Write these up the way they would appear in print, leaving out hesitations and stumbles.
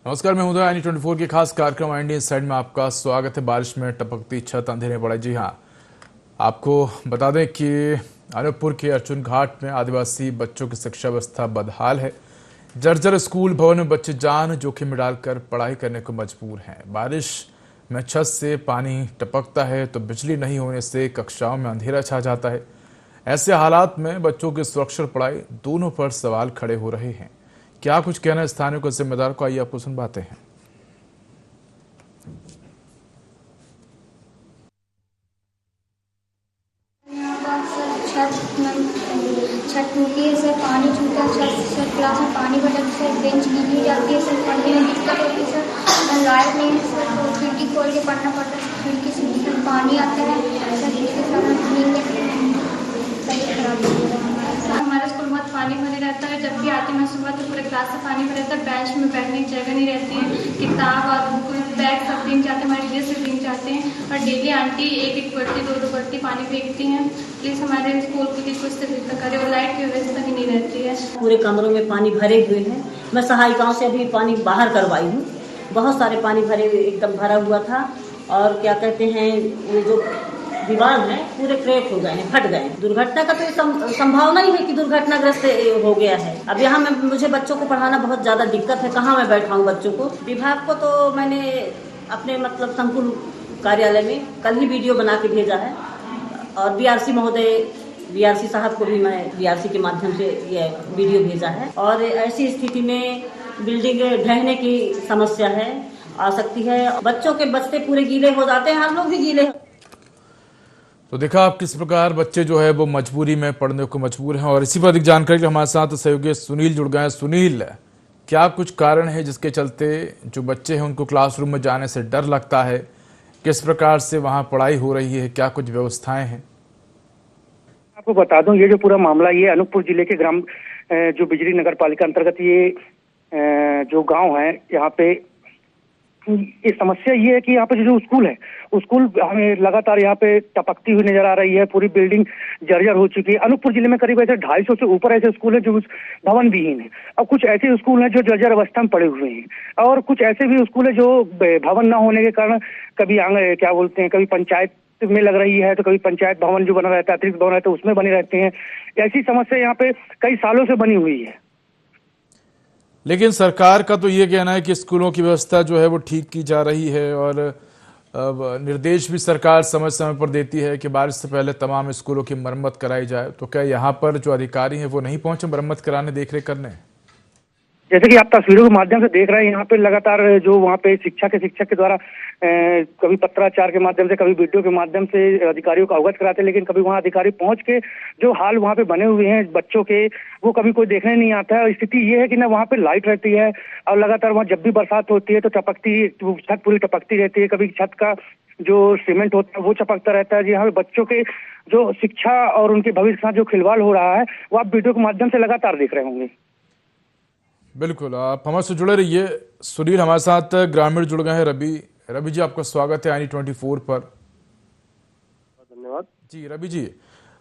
नमस्कार, मैं हूं INI24 के खास कार्यक्रम इंडियन साइड में आपका स्वागत है। बारिश में टपकती छत अंधेरे पड़े। जी हाँ, आपको बता दें कि अनूपपुर के अर्जुन घाट में आदिवासी बच्चों की शिक्षा व्यवस्था बदहाल है। जर्जर स्कूल भवन में बच्चे जान जोखिम में डालकर पढ़ाई करने को मजबूर हैं। बारिश में छत से पानी टपकता है तो बिजली नहीं होने से कक्षाओं में अंधेरा छा जाता है। ऐसे हालात में बच्चों की सुरक्षा और पढ़ाई दोनों पर सवाल खड़े हो रहे हैं। क्या कुछ कहना है स्थानीय को जिम्मेदार को, आइए आपको सुनवाते हैं। छत टूटी है सर, पानी छूटा है सर, क्लास में पानी भर जाता है सर, बेंच गीली हो जाती है सर, पढ़ने में दिक्कत होती है सर, लाइट नहीं है सर, तो खिड़की खोल के पढ़ना पड़ता है, खिड़की से पानी आता है सर, इसके साथ नींद तबीयत खराब हो जाती है। हमारा स्कूल बहुत पानी भरे रहता है, जब भी आती मैं सुबह तो पूरे क्लास से पानी भरे रहता है, बेंच में बैठने की जगह नहीं रहती है, किताब और बैग सब दिन जाते हैं, हमारे ड्रेस से दिन जाते हैं और डेली आंटी एक एक बल्टी दो बल्टी पानी फेंकती हैं। प्लीज़ हमारे स्कूल के लिए कुछ सुविधा करें और लाइट की व्यवस्था भी नहीं रहती है। पूरे कमरों में पानी भरे हुए हैं। मैं सहायिकाओं से अभी पानी बाहर करवाई हूँ। बहुत सारे पानी भरे एकदम भरा हुआ था और क्या कहते हैं, वो जो दीवार है पूरे क्रैक हो गए हैं, फट गए। दुर्घटना का तो संभावना ही है कि दुर्घटनाग्रस्त हो गया है। अब यहाँ मुझे बच्चों को पढ़ाना बहुत ज्यादा दिक्कत है, कहाँ मैं बैठाऊँ बच्चों को। विभाग को तो मैंने अपने संकुल कार्यालय में कल ही वीडियो बना के भेजा है और बीआरसी साहब को भी मैं बीआरसी के माध्यम से ये वीडियो भेजा है। और ऐसी स्थिति में बिल्डिंग ढहने की समस्या है, आ सकती है। बच्चों के बस्ते पूरे गीले हो जाते हैं, हम लोग भी गीले। तो देखा आप किस प्रकार बच्चे जो है वो मजबूरी में पढ़ने को मजबूर हैं। और इसी पर अधिक जानकारी हमारे साथ सहयोगी सुनील जुड़ गए हैं। सुनील, क्या कुछ कारण है जिसके चलते जो बच्चे हैं उनको क्लासरूम में जाने से डर लगता है? किस प्रकार से वहां पढ़ाई हो रही है? क्या कुछ व्यवस्थाएं हैं? आपको बता दूं, ये जो पूरा मामला ये अनूपपुर जिले के ग्राम जो बिजली नगर पालिका अंतर्गत ये जो गांव है, यहाँ पे ये समस्या ये है कि यहाँ पे जो स्कूल है, स्कूल हमें लगातार यहाँ पे टपकती हुई नजर आ रही है। पूरी बिल्डिंग जर्जर हो चुकी है। अनूपपुर जिले में करीब ऐसे 250 से ऊपर ऐसे स्कूल है जो भवन विहीन है, और कुछ ऐसे स्कूल हैं जो जर्जर अवस्था में पड़े हुए हैं, और कुछ ऐसे भी स्कूल है जो भवन न होने के कारण कभी क्या बोलते हैं, कभी पंचायत में लग रही है तो कभी पंचायत भवन जो बना रहता है, अतिरिक्त भवन रहता है, उसमें बने रहते हैं। ऐसी समस्या यहाँ पे कई सालों से बनी हुई है। लेकिन सरकार का तो ये कहना है कि स्कूलों की व्यवस्था जो है वो ठीक की जा रही है और निर्देश भी सरकार समय समय पर देती है कि बारिश से पहले तमाम स्कूलों की मरम्मत कराई जाए। तो क्या यहाँ पर जो अधिकारी हैं वो नहीं पहुंचे मरम्मत कराने, देखरेख करने? जैसे कि आप तस्वीरों के माध्यम से देख रहे हैं, यहाँ पे लगातार जो वहाँ पे शिक्षक के द्वारा कभी पत्राचार के माध्यम से, कभी वीडियो के माध्यम से अधिकारियों को अवगत कराते हैं, लेकिन कभी वहाँ अधिकारी पहुंच के जो हाल वहाँ पे बने हुए हैं बच्चों के, वो कभी कोई देखने नहीं आता है। स्थिति ये है कि ना वहाँ पे लाइट रहती है और लगातार वहाँ जब भी बरसात होती है तो छत पूरी टपकती रहती है। कभी छत का जो सीमेंट होता है वो चपकता रहता है। यहाँ पे बच्चों के जो शिक्षा और उनके भविष्य के साथ जो खिलवाड़ हो रहा है वो आप वीडियो के माध्यम से लगातार देख रहे होंगे। बिल्कुल, आप हमारे से जुड़े रहिए। सुनील, हमारे साथ ग्रामीण जुड़ गए हैं रवि जी, आपका स्वागत है INI24 पर। धन्यवाद जी रवि जी,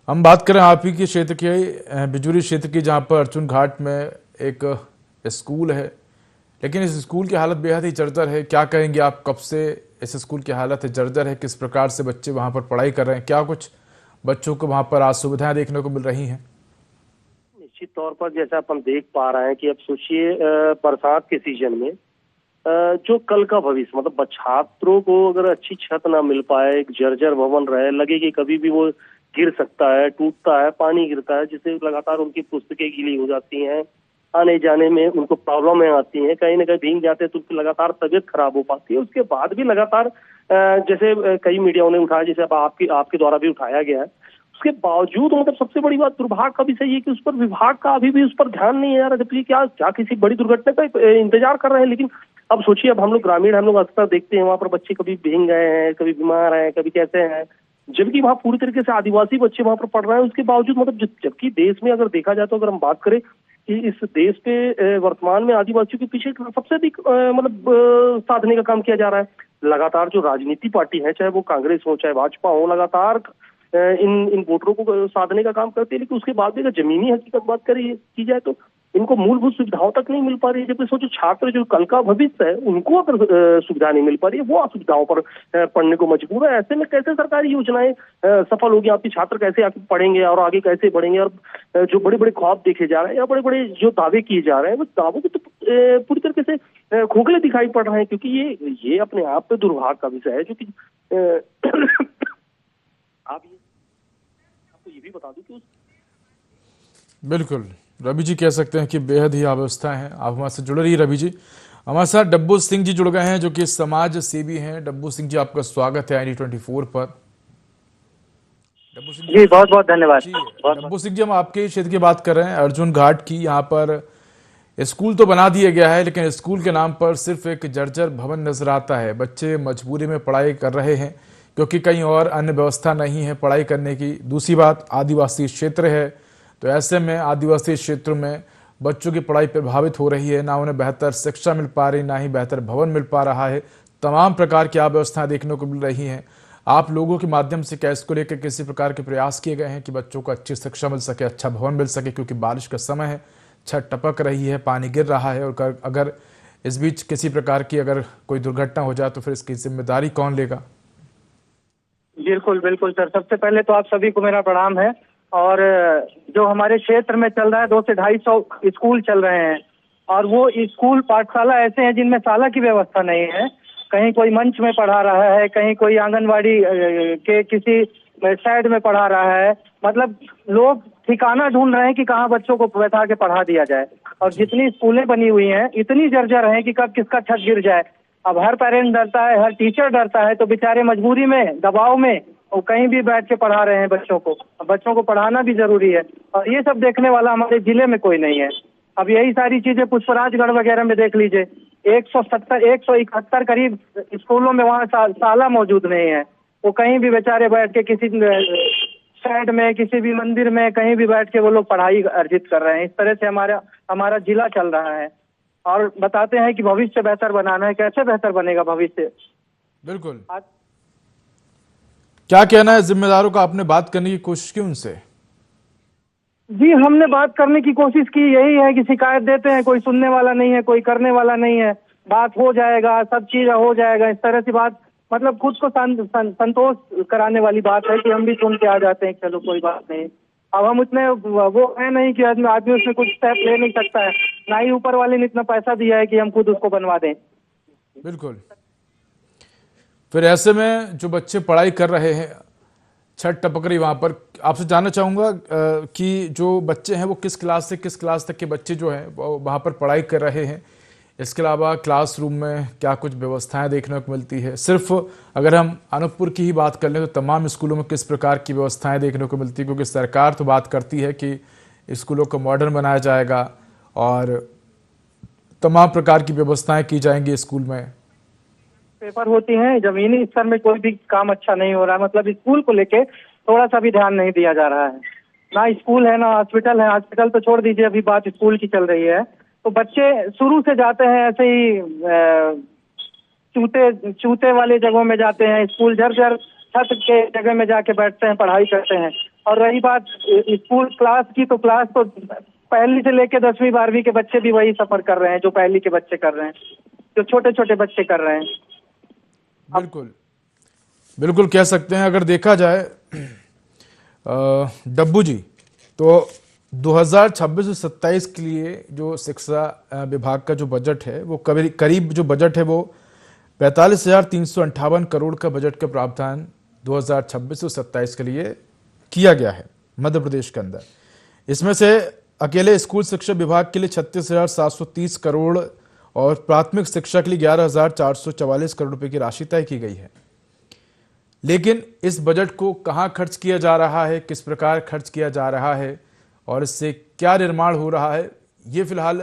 हम बात करें आप ही के क्षेत्र के, बिजूरी क्षेत्र की, जहां पर अर्जुन घाट में एक स्कूल है, लेकिन इस स्कूल की हालत बेहद ही जर्जर है। क्या कहेंगे आप, कब से इस स्कूल की हालत जर्जर है? किस प्रकार से बच्चे वहां पर पढ़ाई कर रहे हैं? क्या कुछ बच्चों को वहां पर असुविधाएं देखने को मिल रही हैं? निश्चित तौर पर जैसा अपन देख पा रहे हैं कि अब सोचिए बरसात के सीजन में जो कल का भविष्य, मतलब छात्रों को अगर अच्छी छत ना मिल पाए, एक जर्जर भवन रहे, लगे कि कभी भी वो गिर सकता है, टूटता है, पानी गिरता है, जिससे लगातार उनकी पुस्तकें गीली हो जाती हैं, आने जाने में उनको प्रॉब्लमें आती हैं, कहीं ना कहीं भीग जाते हैं तो उनकी लगातार तबीयत खराब हो पाती है। उसके बाद भी लगातार जैसे कई मीडिया ने उठाया, जैसे अब आपके द्वारा भी उठाया गया है, उसके बावजूद मतलब सबसे बड़ी बात दुर्भाग्य का विषय ये कि उस पर विभाग का अभी भी उस पर ध्यान नहीं आ रहा, जबकि क्या किसी बड़ी दुर्घटना का इंतजार कर रहे हैं। लेकिन अब सोचिए, अब हम लोग ग्रामीण, हम लोग अक्सर देखते हैं वहां पर बच्चे कभी भीग गए हैं, कभी बीमार हैं, कभी कैसे हैं, जबकि वहाँ पूरी तरीके से आदिवासी बच्चे वहां पर पढ़ रहे हैं। उसके बावजूद मतलब जबकि देश में अगर देखा जाए तो अगर हम बात करें कि इस देश पे वर्तमान में आदिवासियों के पीछे सबसे अधिक साधने का काम किया जा रहा है। लगातार जो राजनीति पार्टी है, चाहे वो कांग्रेस हो चाहे भाजपा हो, लगातार इन वोटरों को साधने का काम करती है। लेकिन उसके बाद भी अगर जमीनी हकीकत बात की जाए तो इनको मूलभूत सुविधाओं तक नहीं मिल पा रही है। जबकि सोचो छात्र जो कल का भविष्य है उनको अगर सुविधा नहीं मिल पा रही है, वो असुविधाओं पर पढ़ने को मजबूर है। ऐसे में कैसे सरकारी योजनाएं सफल होगी? आपके छात्र कैसे आगे पढ़ेंगे और आगे कैसे बढ़ेंगे? और जो बड़े बड़े ख्वाब देखे जा रहे हैं या बड़े बड़े जो दावे किए जा रहे हैं, वो दावों को तो पूरी तरीके से खोखले दिखाई पड़ रहे हैं। क्योंकि ये अपने आप पे दुर्भाग्य का विषय है। जो कि आपको ये भी बता दूं कि बिल्कुल रवि जी कह सकते हैं कि बेहद ही अव्यवस्था है। आप हमारे से जुड़ रही है रवि जी। हमारे साथ डब्बू सिंह जी जुड़ गए हैं जो कि समाज सेवी हैं। डब्बू सिंह जी आपका स्वागत है ID24 पर। डब्बू सिंह जी बहुत बहुत धन्यवाद। डब्बू सिंह जी, हम आपके क्षेत्र की बात कर रहे हैं, अर्जुन घाट की। यहाँ पर स्कूल तो बना दिया गया है लेकिन स्कूल के नाम पर सिर्फ एक जर्जर भवन नजर आता है। बच्चे मजबूरी में पढ़ाई कर रहे हैं क्योंकि कहीं और अन्य व्यवस्था नहीं है पढ़ाई करने की। दूसरी बात, आदिवासी क्षेत्र है, तो ऐसे में आदिवासी क्षेत्रों में बच्चों की पढ़ाई प्रभावित हो रही है। ना उन्हें बेहतर शिक्षा मिल पा रही, ना ही बेहतर भवन मिल पा रहा है। तमाम प्रकार की अव्यवस्थाएं देखने को मिल रही हैं। आप लोगों के माध्यम से क्या इसको लेकर किसी प्रकार के प्रयास किए गए हैं कि बच्चों को अच्छी शिक्षा मिल सके, अच्छा भवन मिल सके? क्योंकि बारिश का समय है, छत टपक रही है, पानी गिर रहा है, और अगर इस बीच किसी प्रकार की अगर कोई दुर्घटना हो जाए तो फिर इसकी जिम्मेदारी कौन लेगा? बिल्कुल बिल्कुल सर, सबसे पहले तो आप सभी को मेरा प्रणाम है। और जो हमारे क्षेत्र में चल रहा है 200 से 250 स्कूल चल रहे हैं, और वो स्कूल पाठशाला ऐसे हैं जिनमें शाला की व्यवस्था नहीं है। कहीं कोई मंच में पढ़ा रहा है, कहीं कोई आंगनवाड़ी के किसी साइड में पढ़ा रहा है। मतलब लोग ठिकाना ढूंढ रहे हैं कि कहाँ बच्चों को बैठा के पढ़ा दिया जाए। और जितनी स्कूलें बनी हुई हैं इतनी जर्जर हैं कि कब किसका छत गिर जाए। अब हर पेरेंट डरता है, हर टीचर डरता है, तो बेचारे मजबूरी में, दबाव में वो कहीं भी बैठ के पढ़ा रहे हैं बच्चों को। बच्चों को पढ़ाना भी जरूरी है और ये सब देखने वाला हमारे जिले में कोई नहीं है। अब यही सारी चीजें पुष्पराजगढ़ वगैरह में देख लीजिए, 171 करीब स्कूलों में वहाँ शाला मौजूद नहीं है। वो कहीं भी बेचारे बैठ के किसी साइड में, किसी भी मंदिर में, कहीं भी बैठ के वो लोग पढ़ाई अर्जित कर रहे हैं। इस तरह से हमारा जिला चल रहा है। और बताते हैं कि भविष्य बेहतर बनाना है। कैसे बेहतर बनेगा भविष्य? बिल्कुल, क्या कहना है जिम्मेदारों का? आपने बात करने की कोशिश की उनसे? जी हमने बात करने की कोशिश की। यही है कि शिकायत देते हैं, कोई सुनने वाला नहीं है, कोई करने वाला नहीं है। बात हो जाएगा, सब चीज हो जाएगा, इस तरह से बात, मतलब खुद को संतोष कराने वाली बात है कि हम भी सुन के आ जाते हैं, चलो कोई बात नहीं। अब हम उतने वो है नहीं कि आदमी उसमें कुछ स्टेप ले नहीं सकता है, ना ही ऊपर वाले ने इतना पैसा दिया है कि हम खुद उसको बनवा दें। बिल्कुल। फिर ऐसे में जो बच्चे पढ़ाई कर रहे हैं, छत टपक रही वहां पर, आपसे जानना चाहूंगा कि जो बच्चे हैं वो किस क्लास से किस क्लास तक के बच्चे जो हैं वो वहां पर पढ़ाई कर रहे हैं? इसके अलावा क्लासरूम में क्या कुछ व्यवस्थाएं देखने को मिलती है? सिर्फ अगर हम अनूपपुर की ही बात कर लें तो तमाम स्कूलों में किस प्रकार की व्यवस्थाएं देखने को मिलती है? क्योंकि सरकार तो बात करती है कि स्कूलों को मॉडर्न बनाया जाएगा और तमाम प्रकार की व्यवस्थाएं की जाएंगी स्कूल में। पेपर होती हैं, जमीनी स्तर में कोई भी काम अच्छा नहीं हो रहा है। मतलब स्कूल को लेके थोड़ा सा भी ध्यान नहीं दिया जा रहा है। ना स्कूल है, ना हॉस्पिटल है। हॉस्पिटल तो छोड़ दीजिए, अभी बात स्कूल की चल रही है। तो बच्चे शुरू से जाते हैं ऐसे ही चूते वाले जगहों में जाते हैं। स्कूल जर्जर छत के जगह में जाके बैठते हैं, पढ़ाई करते हैं। और रही बात स्कूल क्लास की, तो क्लास तो पहली से लेके 10वीं 12वीं के बच्चे भी वही सफर कर रहे हैं जो पहली के बच्चे कर रहे हैं, जो छोटे छोटे बच्चे कर रहे हैं। बिल्कुल बिल्कुल कह सकते हैं। अगर देखा जाए डब्बू जी, तो 2026-27 के लिए जो शिक्षा विभाग का जो बजट है वो करीब जो बजट है वो 45,358 करोड़ का बजट का प्रावधान 2026-27 के लिए किया गया है मध्य प्रदेश के अंदर। इसमें से अकेले स्कूल शिक्षा विभाग के लिए 36,730 करोड़ और प्राथमिक शिक्षा के लिए 11,444 करोड़ रुपए की राशि तय की गई है। लेकिन इस बजट को कहां खर्च किया जा रहा है, किस प्रकार खर्च किया जा रहा है और इससे क्या निर्माण हो रहा है, ये फिलहाल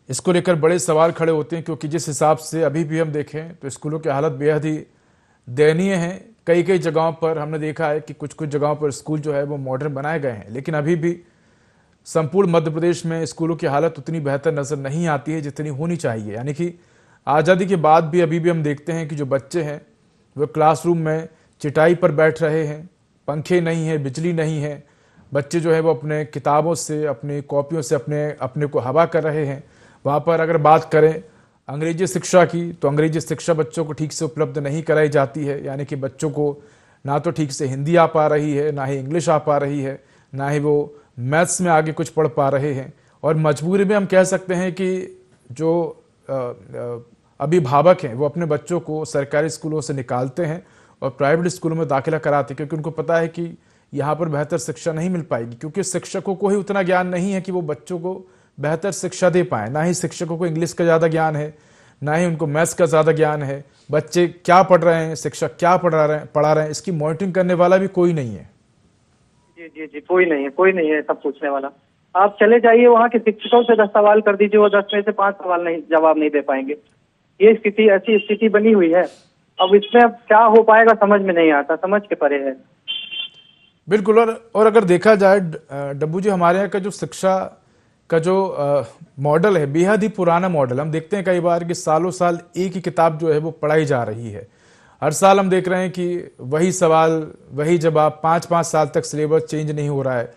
इसको लेकर बड़े सवाल खड़े होते हैं। क्योंकि जिस हिसाब से अभी भी हम देखें तो स्कूलों की हालत बेहद ही दयनीय है। कई कई जगहों पर हमने देखा है कि कुछ कुछ जगहों पर स्कूल जो है वो मॉडर्न बनाए गए हैं, लेकिन अभी भी संपूर्ण मध्य प्रदेश में स्कूलों की हालत उतनी बेहतर नजर नहीं आती है जितनी होनी चाहिए। यानी कि आज़ादी के बाद भी अभी भी हम देखते हैं कि जो बच्चे हैं वो क्लासरूम में चटाई पर बैठ रहे हैं, पंखे नहीं है, बिजली नहीं है, बच्चे जो है वो अपने किताबों से, अपनी कॉपियों से अपने अपने को हवा कर रहे हैं। वहाँ पर अगर बात करें अंग्रेजी शिक्षा की, तो अंग्रेजी शिक्षा बच्चों को ठीक से उपलब्ध नहीं कराई जाती है, यानी कि बच्चों को ना तो ठीक से हिंदी आ पा रही है, ना ही इंग्लिश आ पा रही है, ना ही वो मैथ्स में आगे कुछ पढ़ पा रहे हैं। और मजबूरी में हम कह सकते हैं कि जो अभिभावक हैं वो अपने बच्चों को सरकारी स्कूलों से निकालते हैं और प्राइवेट स्कूलों में दाखिला कराते हैं, क्योंकि उनको पता है कि यहाँ पर बेहतर शिक्षा नहीं मिल पाएगी, क्योंकि शिक्षकों को ही उतना ज्ञान नहीं है कि वो बच्चों को बेहतर शिक्षा दे पाए। ना ही शिक्षकों को इंग्लिश का ज़्यादा ज्ञान है, ना ही उनको मैथ्स का ज़्यादा ज्ञान है। बच्चे क्या पढ़ रहे हैं, शिक्षक क्या पढ़ा रहे हैं, इसकी मॉनिटरिंग करने वाला भी कोई नहीं है। जी जी जी, कोई नहीं है सब पूछने वाला। आप चले जाइए वहाँ के शिक्षकों से 10 सवाल कर दीजिए, वो 10 में से 5 सवाल नहीं जवाब नहीं दे पाएंगे। ये स्थिति, ऐसी स्थिति बनी हुई है। अब इसमें अब क्या हो पाएगा समझ में नहीं आता, समझ के परे है। बिल्कुल। और अगर देखा जाए डब्बू जी, हमारे यहाँ का जो शिक्षा का जो मॉडल है बेहद ही पुराना मॉडल। हम देखते हैं कई बार कि सालों साल एक ही किताब जो है वो पढ़ाई जा रही है। हर साल हम देख रहे हैं कि वही सवाल, वही जवाब, 5-5 साल तक सिलेबस चेंज नहीं हो रहा है।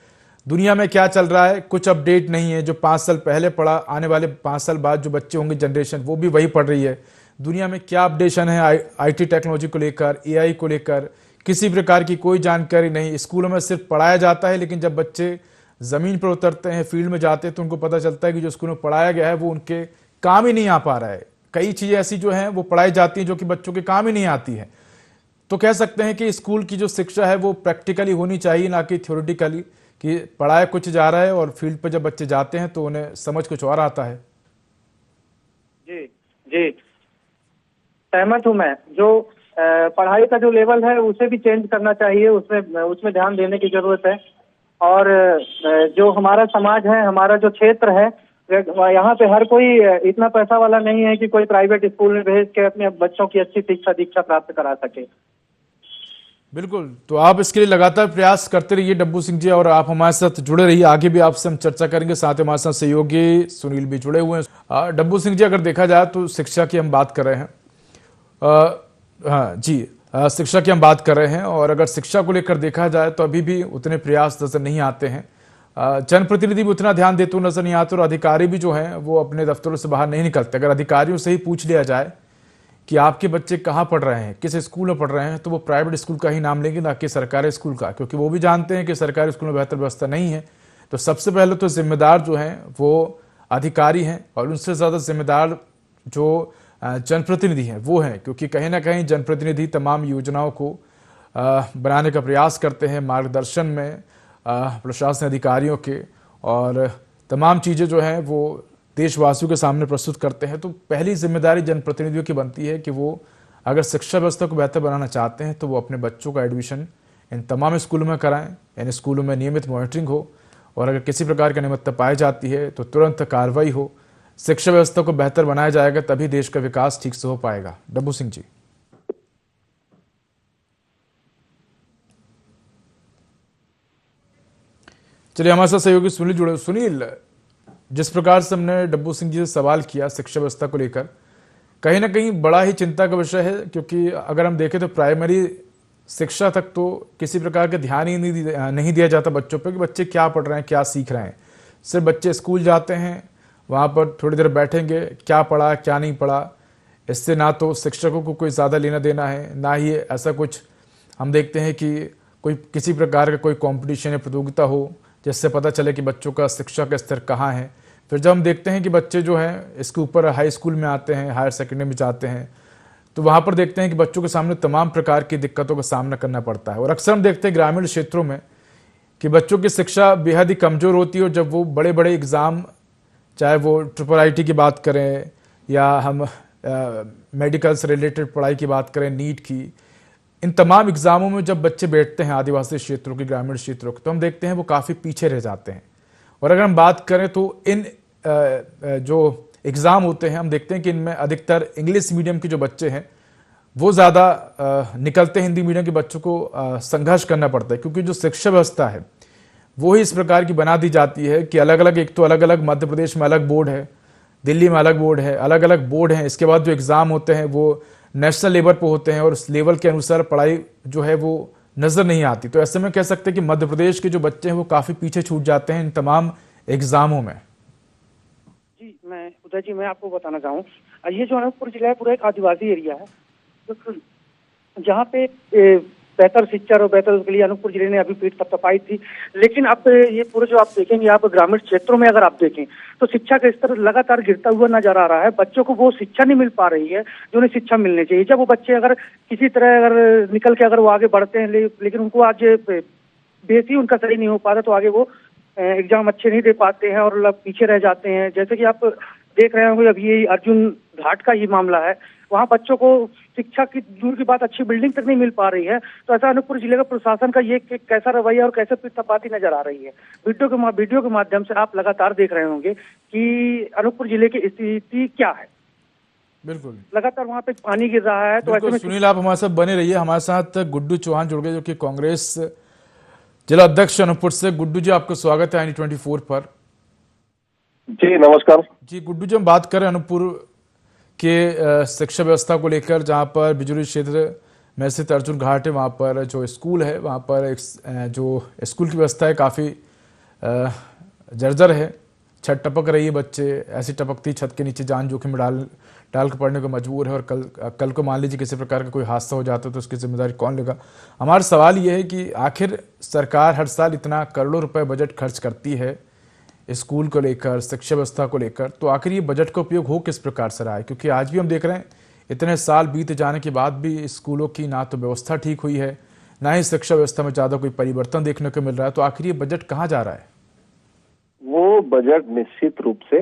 दुनिया में क्या चल रहा है कुछ अपडेट नहीं है। जो 5 साल पहले पढ़ा, आने वाले 5 साल बाद जो बच्चे होंगे जनरेशन, वो भी वही पढ़ रही है। दुनिया में क्या अपडेशन है आईटी टेक्नोलॉजी को लेकर, एआई को लेकर, किसी प्रकार की कोई जानकारी नहीं। स्कूलों में सिर्फ पढ़ाया जाता है, लेकिन जब बच्चे ज़मीन पर उतरते हैं, फील्ड में जाते हैं, तो उनको पता चलता है कि जो स्कूल में पढ़ाया गया है वो उनके काम ही नहीं आ पा रहा है। कई चीज़ें ऐसी जो हैं वो पढ़ाई जाती हैं जो कि बच्चों के काम ही नहीं आती है। तो कह सकते हैं कि स्कूल की जो शिक्षा है वो प्रैक्टिकली होनी चाहिए, ना कि थ्योरेटिकली, कि पढ़ाया कुछ जा रहा है और फील्ड पर जब बच्चे जाते हैं तो उन्हें समझ कुछ और आता है। जी जी, सहमत हूँ मैं। जो पढ़ाई का जो लेवल है उसे भी चेंज करना चाहिए, उसमें ध्यान देने की जरूरत है। और जो हमारा समाज है, हमारा जो क्षेत्र है, यहाँ पे हर कोई इतना पैसा वाला नहीं है कि कोई प्राइवेट स्कूल में भेज के अपने बच्चों की अच्छी शिक्षा दीक्षा प्राप्त करा सके। बिल्कुल, तो आप इसके लिए लगातार प्रयास करते रहिए डब्बू सिंह जी, और आप हमारे साथ जुड़े रहिए। आगे भी आपसे हम चर्चा करेंगे। साथ ही हमारे साथ सहयोगी सुनील भी जुड़े हुए हैं। डब्बू सिंह जी, अगर देखा जाए तो शिक्षा की हम बात कर रहे हैं। हाँ जी, शिक्षा की हम बात कर रहे हैं, और अगर शिक्षा को लेकर देखा जाए तो अभी भी उतने प्रयास नजर नहीं आते हैं। जनप्रतिनिधि भी उतना ध्यान देते हुए नजर नहीं आते, और अधिकारी भी जो हैं वो अपने दफ्तरों से बाहर नहीं निकलते। अगर अधिकारियों से ही पूछ लिया जाए कि आपके बच्चे कहाँ पढ़ रहे हैं, किस स्कूल में पढ़ रहे हैं, तो वो प्राइवेट स्कूल का ही नाम लेंगे, ना कि सरकारी स्कूल का, क्योंकि वो भी जानते हैं कि सरकारी स्कूल में बेहतर व्यवस्था नहीं है। तो सबसे पहले तो जिम्मेदार जो हैं वो अधिकारी हैं, और उनसे ज़्यादा जिम्मेदार जो जनप्रतिनिधि हैं वो हैं, क्योंकि कहीं ना कहीं जनप्रतिनिधि तमाम योजनाओं को बनाने का प्रयास करते हैं, मार्गदर्शन में प्रशासन अधिकारियों के, और तमाम चीज़ें जो हैं वो देशवासियों के सामने प्रस्तुत करते हैं। तो पहली जिम्मेदारी जनप्रतिनिधियों की बनती है कि वो अगर शिक्षा व्यवस्था को बेहतर बनाना चाहते हैं तो वो अपने बच्चों का एडमिशन इन तमाम स्कूलों में कराएं, इन स्कूलों में नियमित मॉनिटरिंग हो, और अगर किसी प्रकार की अनियमितता पाई जाती है तो तुरंत कार्रवाई हो। शिक्षा व्यवस्था को बेहतर बनाया जाएगा, तभी देश का विकास ठीक से हो पाएगा। डब्बू सिंह जी। चलिए, हमारे साथ सहयोगी सुनील जुड़े। सुनील, जिस प्रकार से हमने डब्बू सिंह जी से सवाल किया शिक्षा व्यवस्था को लेकर, कहीं ना कहीं बड़ा ही चिंता का विषय है, क्योंकि अगर हम देखें तो प्राइमरी शिक्षा तक तो किसी प्रकार का ध्यान ही नहीं दिया जाता बच्चों पर कि बच्चे क्या पढ़ रहे हैं, क्या सीख रहे हैं। सिर्फ बच्चे स्कूल जाते हैं, वहाँ पर थोड़ी देर बैठेंगे, क्या पढ़ा क्या नहीं पढ़ा, इससे ना तो शिक्षकों को कोई ज़्यादा लेना देना है, ना ही ऐसा कुछ हम देखते हैं कि कोई किसी प्रकार का कोई कंपटीशन या प्रतियोगिता हो जिससे पता चले कि बच्चों का शिक्षा का स्तर कहाँ है। फिर जब हम देखते हैं कि बच्चे जो हैं इसके ऊपर हाई स्कूल में आते हैं, हायर सेकेंडरी में जाते हैं, तो वहाँ पर देखते हैं कि बच्चों के सामने तमाम प्रकार की दिक्कतों का सामना करना पड़ता है। और अक्सर हम देखते हैं ग्रामीण क्षेत्रों में कि बच्चों की शिक्षा बेहद ही कमज़ोर होती है, और जब वो बड़े बड़े एग्ज़ाम, चाहे वो IIIT की बात करें या हम मेडिकल से रिलेटेड पढ़ाई की बात करें, नीट की, इन तमाम एग्ज़ामों में जब बच्चे बैठते हैं आदिवासी क्षेत्रों के, ग्रामीण क्षेत्रों के, तो हम देखते हैं वो काफ़ी पीछे रह जाते हैं। और अगर हम बात करें तो इन जो एग्ज़ाम होते हैं, हम देखते हैं कि इनमें अधिकतर इंग्लिश मीडियम के जो बच्चे हैं वो ज़्यादा निकलते हैं। हिंदी मीडियम के बच्चों को संघर्ष करना पड़ता है, क्योंकि जो शिक्षा व्यवस्था है वो ही इस प्रकार की बना दी जाती है कि अलग अलग, एक तो अलग अलग मध्य प्रदेश में अलग बोर्ड है, दिल्ली में अलग बोर्ड है, अलग अलग बोर्ड हैं। इसके बाद जो एग्ज़ाम होते हैं वो नेशनल लेवल पर होते हैं, और उस लेवल के अनुसार पढ़ाई जो है वो नजर नहीं आती। तो ऐसे में कह सकते हैं कि मध्य प्रदेश के जो बच्चे हैं वो काफी पीछे छूट जाते हैं इन तमाम एग्जामों में। जी मैं उदय जी मैं आपको बताना चाहूँ, ये जो अनूपपुर जिला है पूरा एक आदिवासी एरिया है, जहाँ पे बेहतर शिक्षा और बेहतर के लिए अनूपपुर जिले ने अभी पीठ थपथपाई थी। लेकिन अब ये पूरे जो आप देखेंगे, आप ग्रामीण क्षेत्रों में अगर आप देखें तो शिक्षा का स्तर लगातार गिरता हुआ नजर आ रहा है। बच्चों को वो शिक्षा नहीं मिल पा रही है जो उन्हें शिक्षा मिलनी चाहिए। जब वो बच्चे अगर किसी तरह अगर निकल के अगर वो आगे बढ़ते हैं, लेकिन उनको आज बेस ही उनका सही नहीं हो पाता, तो आगे वो एग्जाम अच्छे नहीं दे पाते हैं और पीछे रह जाते हैं। जैसे कि आप देख रहे होंगे, अभी ये अर्जुन घाट का ही मामला है, वहाँ बच्चों को शिक्षा की दूर की बात अच्छी बिल्डिंग तक नहीं मिल पा रही है। तो ऐसा अनूपपुर जिले का प्रशासन का ये कैसा रवैया और कैसे पीठापाती नजर आ रही है। वीडियो के माध्यम से आप लगातार देख रहे होंगे कि अनूपपुर जिले की स्थिति क्या है। बिल्कुल, लगातार वहाँ पे पानी गिर रहा है। तो ऐसे में सुनील, आप हमारे साथ बने रहिए। हमारे साथ गुड्डू चौहान जुड़ गए, जो कि कांग्रेस जिला अध्यक्ष अनूपपुर से। गुड्डू जी, आपका स्वागत है IND24 पर। जी नमस्कार जी गुड्डू जी, हम बात करें अनूपपुर के शिक्षा व्यवस्था को लेकर, जहां पर बिजली क्षेत्र में स्थित अर्जुन घाट है, वहां पर जो स्कूल है, वहां पर एक जो स्कूल की व्यवस्था है काफ़ी जर्जर है। छत टपक रही है, बच्चे ऐसी टपकती छत के नीचे जान जोखिम में डाल कर पड़ने को मजबूर है। और कल को मान लीजिए किसी प्रकार का कोई हादसा हो जाता है तो उसकी जिम्मेदारी कौन लेगा। हमारा सवाल ये है कि आखिर सरकार हर साल इतना करोड़ों रुपए बजट खर्च करती है स्कूल को लेकर, शिक्षा व्यवस्था को लेकर, तो आखिर ये बजट का उपयोग हो किस प्रकार से रहा है? क्योंकि आज भी हम देख रहे हैं इतने साल बीत जाने के बाद भी स्कूलों की ना तो व्यवस्था ठीक हुई है, ना ही शिक्षा व्यवस्था में ज्यादा कोई परिवर्तन देखने को मिल रहा है। तो आखिर ये बजट कहाँ जा रहा है? वो बजट निश्चित रूप से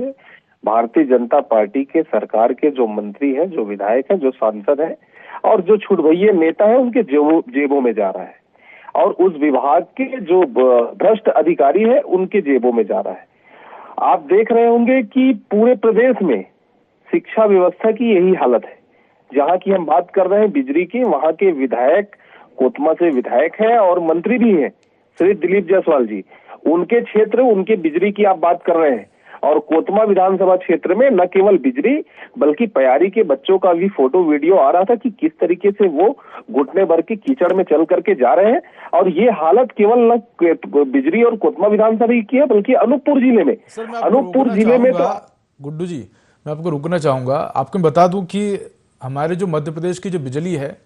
भारतीय जनता पार्टी के सरकार के जो मंत्री हैं, जो विधायक हैं, जो सांसद हैं और जो छुटभइये नेता हैं, उनके जेबों में जा रहा है। और उस विभाग के जो भ्रष्ट अधिकारी है उनके जेबों में जा रहा है। आप देख रहे होंगे कि पूरे प्रदेश में शिक्षा व्यवस्था की यही हालत है। जहां की हम बात कर रहे हैं बिजली की, वहां के विधायक कोतमा से विधायक हैं और मंत्री भी हैं श्री दिलीप जायसवाल जी। उनके क्षेत्र, उनके बिजली की आप बात कर रहे हैं। और कोतमा विधानसभा क्षेत्र में न केवल बिजली बल्कि पयारी के बच्चों का भी फोटो वीडियो आ रहा था कि किस तरीके से वो घुटने भर के कीचड़ में चल करके जा रहे हैं। और ये हालत केवल न बिजली और कोतमा विधानसभा की है बल्कि अनूपपुर जिले में। अनूपपुर जिले में तो गुड्डू जी, मैं आपको रुकना चाहूंगा। आपको बता दूं कि हमारे जो मध्य प्रदेश की जो बिजली है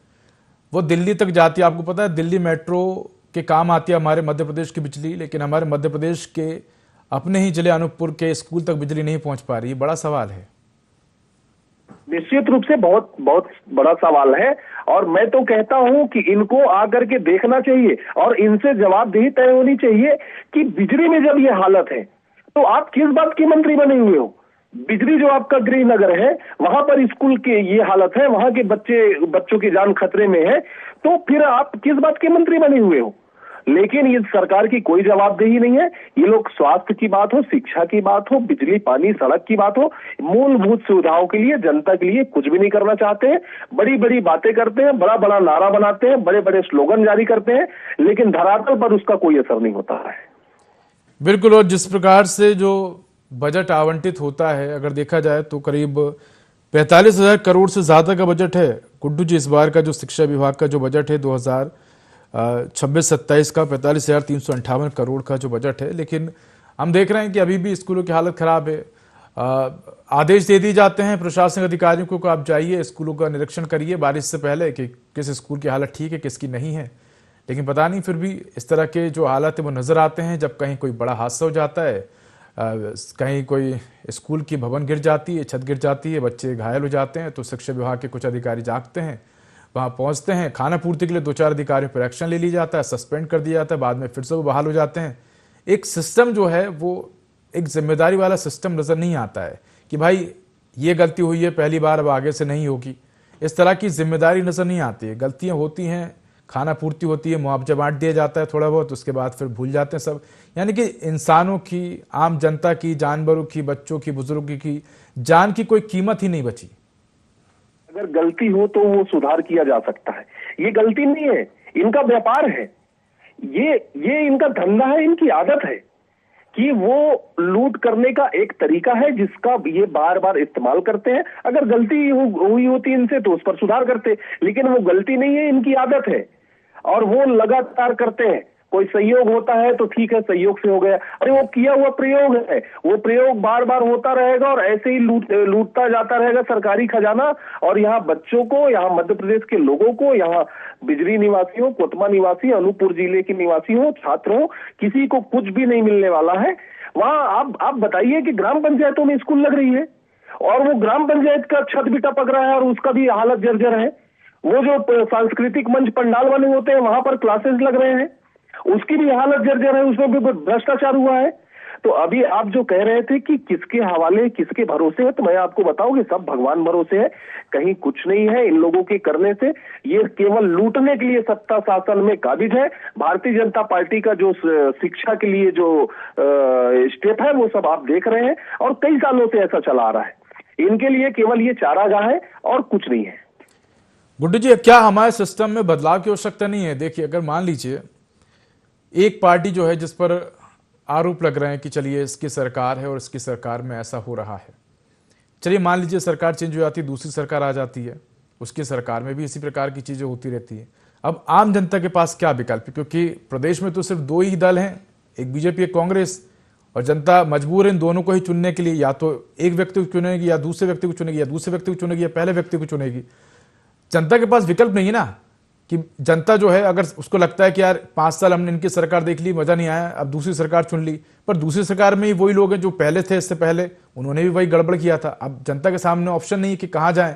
वो दिल्ली तक जाती है। आपको पता है दिल्ली मेट्रो के काम आती है हमारे मध्य प्रदेश की बिजली, लेकिन हमारे मध्य प्रदेश के अपने ही जिले अनूपपुर के स्कूल तक बिजली नहीं पहुंच पा रही है। बड़ा सवाल है। निश्चित रूप से बहुत बहुत बड़ा सवाल है। और मैं तो कहता हूं कि इनको आकर के देखना चाहिए और इनसे जवाबदेही तय होनी चाहिए कि बिजली में जब ये हालत है तो आप किस बात के मंत्री बने हुए हो। बिजली जो आपका गृह नगर है, वहां पर स्कूल के ये हालत है, वहां के बच्चों की जान खतरे में है, तो फिर आप किस बात के मंत्री बने हुए हो। लेकिन ये सरकार की कोई जवाबदेही नहीं है। ये लोग स्वास्थ्य की बात हो, शिक्षा की बात हो, बिजली पानी सड़क की बात हो, मूलभूत सुविधाओं के लिए, जनता के लिए कुछ भी नहीं करना चाहते हैं। बड़ी बड़ी बातें करते हैं, बड़ा बड़ा नारा बनाते हैं, बड़े बड़े स्लोगन जारी करते हैं, लेकिन धरातल पर उसका कोई असर नहीं होता है। बिल्कुल। और जिस प्रकार से जो बजट आवंटित होता है, अगर देखा जाए तो करीब 45,000 करोड़ से ज्यादा का बजट है। गुड्डू जी, इस बार का जो शिक्षा विभाग का जो बजट है 2026-27 का 45,358 करोड़ का जो बजट है, लेकिन हम देख रहे हैं कि अभी भी स्कूलों की हालत खराब है। आदेश दे दिए जाते हैं प्रशासनिक अधिकारियों को कि आप जाइए स्कूलों का निरीक्षण करिए बारिश से पहले कि किस स्कूल की हालत ठीक है, किसकी नहीं है, लेकिन पता नहीं फिर भी इस तरह के जो हालात है वो नजर आते हैं जब कहीं कोई बड़ा हादसा हो जाता है, कहीं कोई स्कूल की भवन गिर जाती है, छत गिर जाती है, बच्चे घायल हो जाते हैं, तो शिक्षा विभाग के कुछ अधिकारी जागते हैं, वहां पहुंचते हैं, खाना पूर्ति के लिए 2-4 अधिकारियों पर एक्शन ले लिया जाता है, सस्पेंड कर दिया जाता है, बाद में फिर से वो बहाल हो जाते हैं। एक सिस्टम जो है वो एक जिम्मेदारी वाला सिस्टम नजर नहीं आता है कि भाई ये गलती हुई है पहली बार, अब आगे से नहीं होगी। इस तरह की जिम्मेदारी नजर नहीं आती है। गलतियां होती हैं, खाना पूर्ति होती है, मुआवजा बांट दिया जाता है थोड़ा बहुत, उसके बाद फिर भूल जाते हैं सब। यानी कि इंसानों की, आम जनता की, जानवरों की, बच्चों की, बुजुर्गों की जान की कोई कीमत ही नहीं बची। अगर गलती हो तो वो सुधार किया जा सकता है। ये गलती नहीं है, इनका व्यापार है, ये इनका धंधा है, इनकी आदत है कि वो लूट करने का एक तरीका है जिसका ये बार बार इस्तेमाल करते हैं। अगर गलती हुई होती इनसे तो उस पर सुधार करते, लेकिन वो गलती नहीं है, इनकी आदत है। और वो लगातार करते हैं। कोई सहयोग होता है तो ठीक है, सहयोग से हो गया, अरे वो किया हुआ प्रयोग है, वो प्रयोग बार बार होता रहेगा और ऐसे ही लूटता जाता रहेगा सरकारी खजाना। और यहाँ बच्चों को, यहाँ मध्य प्रदेश के लोगों को, यहाँ बिजरी निवासियों, कोतमा निवासी, अनूपपुर जिले के निवासियों, छात्रों, किसी को कुछ भी नहीं मिलने वाला है। वहां आप बताइए कि ग्राम पंचायतों में स्कूल लग रही है और वो ग्राम पंचायत का छत भी टपक रहा है और उसका भी हालत जर्जर है। वो जो सांस्कृतिक मंच पंडाल बने होते हैं वहां पर क्लासेस लग रहे हैं, उसकी भी हालत जर्जर है, उसमें भी भ्रष्टाचार हुआ है। तो अभी आप जो कह रहे थे कि किसके हवाले, किसके भरोसे है, तो मैं आपको बताऊं कि सब भगवान भरोसे है, कहीं कुछ नहीं है इन लोगों के करने से। ये केवल लूटने के लिए सत्ता शासन में काबिज है। भारतीय जनता पार्टी का जो शिक्षा के लिए जो स्टेप है वो सब आप देख रहे हैं और कई सालों से ऐसा चला आ रहा है। इनके लिए केवल ये चारागाह है और कुछ नहीं है। गुड्डू जी, क्या हमारे सिस्टम में बदलाव की आवश्यकता नहीं है? देखिए, अगर मान लीजिए एक पार्टी जो है जिस पर आरोप लग रहे हैं कि चलिए इसकी सरकार है और इसकी सरकार में ऐसा हो रहा है, चलिए मान लीजिए सरकार चेंज हो जाती है, दूसरी सरकार आ जाती है, उसकी सरकार में भी इसी प्रकार की चीजें होती रहती है। अब आम जनता के पास क्या विकल्प है? क्योंकि प्रदेश में तो सिर्फ दो ही दल हैं, एक बीजेपी, एक कांग्रेस, और जनता मजबूर है इन दोनों को ही चुनने के लिए। या तो एक व्यक्ति को चुनेगी, या दूसरे व्यक्ति को चुनेगी, या दूसरे व्यक्ति को चुनेगी, या पहले व्यक्ति को चुनेगी। जनता के पास विकल्प नहीं है ना, कि जनता जो है अगर उसको लगता है कि यार 5 साल हमने इनकी सरकार देख ली, मजा नहीं आया, अब दूसरी सरकार चुन ली, पर दूसरी सरकार में ही वही लोग हैं जो पहले थे, इससे पहले उन्होंने भी वही गड़बड़ किया था। अब जनता के सामने ऑप्शन नहीं है कि कहां जाएं,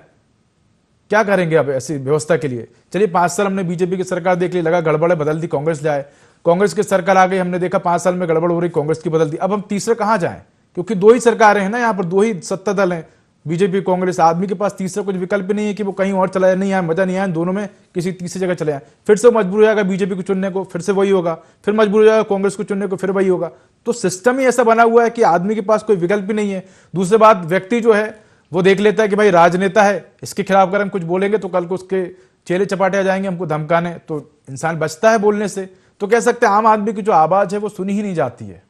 क्या करेंगे अब ऐसी व्यवस्था के लिए? चलिए 5 साल हमने बीजेपी की सरकार देख ली, लगा गड़बड़ है, बदल दी, कांग्रेस ले आए, कांग्रेस की सरकार आ गई, हमने देखा 5 साल में गड़बड़ हो रही, कांग्रेस की बदल दी। अब हम तीसरा कहां जाएं? क्योंकि दो ही सरकारें हैं ना, यहाँ पर दो ही सत्ता दल हैं, बीजेपी, कांग्रेस। आदमी के पास तीसरा कुछ विकल्प नहीं है कि वो कहीं और चला जाए, नहीं आया, मजा नहीं आया, दोनों में किसी तीसरी जगह चले जाए। फिर से मजबूर हो जाएगा बीजेपी को चुनने को, फिर से वही होगा, फिर मजबूर हो जाएगा कांग्रेस को चुनने को, फिर वही होगा। तो सिस्टम ही ऐसा बना हुआ है कि आदमी के पास कोई विकल्प ही नहीं है। दूसरी बात, व्यक्ति जो है वो देख लेता है कि भाई राजनेता है, इसके खिलाफ अगर हम कुछ बोलेंगे तो कल को उसके चेले चपाटे आ जाएंगे हमको धमकाने, तो इंसान बचता है बोलने से। तो कह सकते हैं आम आदमी की जो आवाज है वो सुनी ही नहीं जाती है।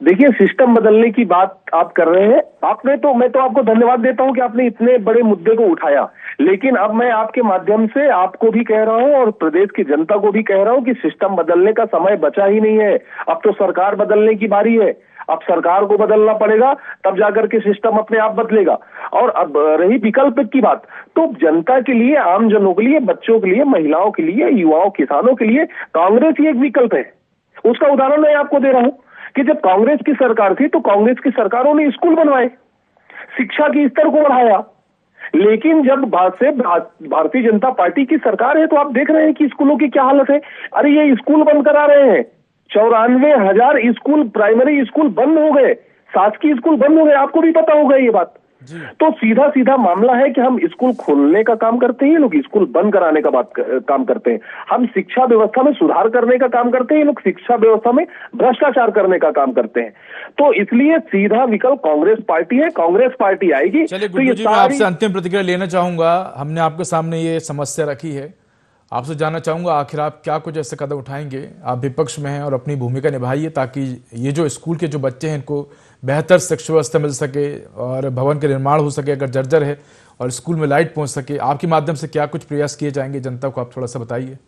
देखिए, सिस्टम बदलने की बात आप कर रहे हैं, आपने तो, मैं तो आपको धन्यवाद देता हूं कि आपने इतने बड़े मुद्दे को उठाया। लेकिन अब मैं आपके माध्यम से आपको भी कह रहा हूं और प्रदेश की जनता को भी कह रहा हूं कि सिस्टम बदलने का समय बचा ही नहीं है। अब तो सरकार बदलने की बारी है, अब सरकार को बदलना पड़ेगा, तब जाकर के सिस्टम अपने आप बदलेगा। और अब रही विकल्प की बात, तो जनता के लिए, आम जनों के लिए, बच्चों के लिए, महिलाओं के लिए, युवाओं, किसानों के लिए कांग्रेस ही एक विकल्प है। उसका उदाहरण मैं आपको दे रहा हूं कि जब कांग्रेस की सरकार थी तो कांग्रेस की सरकारों ने स्कूल बनवाए, शिक्षा के स्तर को बढ़ाया। लेकिन जब भारतीय जनता पार्टी की सरकार है तो आप देख रहे हैं कि स्कूलों की क्या हालत है। अरे ये स्कूल बंद करा रहे हैं, 94,000 स्कूल, प्राइमरी स्कूल बंद हो गए, शासकीय स्कूल बंद हो गए, आपको भी पता होगा ये बात। तो सीधा सीधा मामला है कि हम स्कूल खोलने का काम करते हैं, ये लोग स्कूल बंद कराने का काम करते हैं। हम शिक्षा व्यवस्था में सुधार करने का काम करते हैं, ये लोग शिक्षा व्यवस्था में भ्रष्टाचार करने का काम करते हैं। तो इसलिए सीधा विकल्प कांग्रेस पार्टी है, कांग्रेस पार्टी आएगी। चलिए तो ये गुड्डू जी, मैं आपसे अंतिम प्रतिक्रिया लेना चाहूंगा। हमने आपके सामने ये समस्या रखी है, आपसे जानना चाहूंगा आखिर आप क्या कुछ ऐसे कदम उठाएंगे? आप विपक्ष में हैं और अपनी भूमिका निभाइए ताकि ये जो स्कूल के जो बच्चे हैं इनको बेहतर शिक्षा व्यवस्था मिल सके और भवन के निर्माण हो सके अगर जर्जर है, और स्कूल में लाइट पहुंच सके। आपके माध्यम से क्या कुछ प्रयास किए जाएंगे, जनता को आप थोड़ा सा बताइए।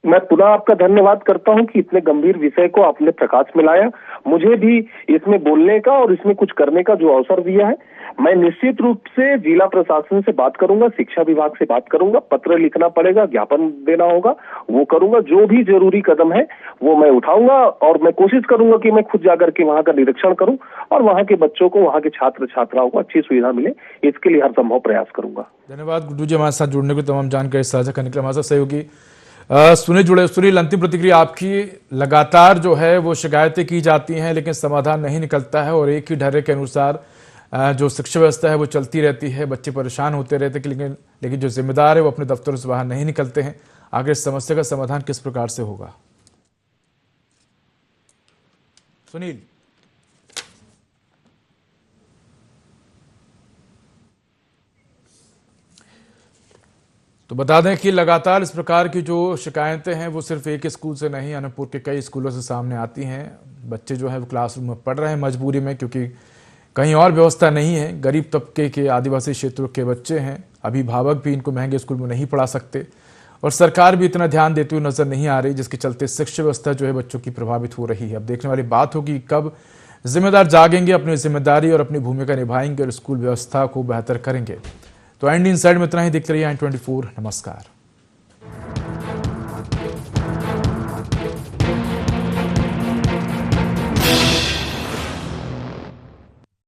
मैं पुनः आपका धन्यवाद करता हूं कि इतने गंभीर विषय को आपने प्रकाश में लाया, मुझे भी इसमें बोलने का और इसमें कुछ करने का जो अवसर दिया है। मैं निश्चित रूप से जिला प्रशासन से बात करूंगा, शिक्षा विभाग से बात करूंगा, पत्र लिखना पड़ेगा, ज्ञापन देना होगा, वो करूंगा। जो भी जरूरी कदम है वो मैं उठाऊंगा और मैं कोशिश करूंगा कि मैं खुद जाकर के वहां का निरीक्षण करूं और वहां के बच्चों को, वहां के छात्र छात्राओं को अच्छी सुविधा मिले, इसके लिए हर संभव प्रयास करूंगा। धन्यवाद गुड्डू जी, हमारे साथ जुड़ने को, तमाम जानकारी साझा करने के लिए। हमारे साथ सहयोगी सुनील, अंतिम प्रतिक्रिया आपकी। लगातार जो है वो शिकायतें की जाती हैं लेकिन समाधान नहीं निकलता है और एक ही ढर्रे के अनुसार जो शिक्षा व्यवस्था है वो चलती रहती है, बच्चे परेशान होते रहते हैं, लेकिन जो जिम्मेदार है वो अपने दफ्तरों से बाहर नहीं निकलते हैं। आगे इस समस्या का समाधान किस प्रकार से होगा? सुनील, तो बता दें कि लगातार इस प्रकार की जो शिकायतें हैं वो सिर्फ एक स्कूल से नहीं, अनूपपुर के कई स्कूलों से सामने आती हैं। बच्चे जो है वो क्लासरूम में पढ़ रहे हैं मजबूरी में, क्योंकि कहीं और व्यवस्था नहीं है। गरीब तबके के, आदिवासी क्षेत्रों के बच्चे हैं, अभिभावक भी इनको महंगे स्कूल में नहीं पढ़ा सकते और सरकार भी इतना ध्यान देती हुई नजर नहीं आ रही, जिसके चलते शिक्षा व्यवस्था जो है बच्चों की प्रभावित हो रही है। अब देखने वाली बात होगी कब जिम्मेदार जागेंगे, अपनी जिम्मेदारी और अपनी भूमिका निभाएंगे और स्कूल व्यवस्था को बेहतर करेंगे। तो एंड इनसाइड में इतना ही। देखते रहिए i24। नमस्कार।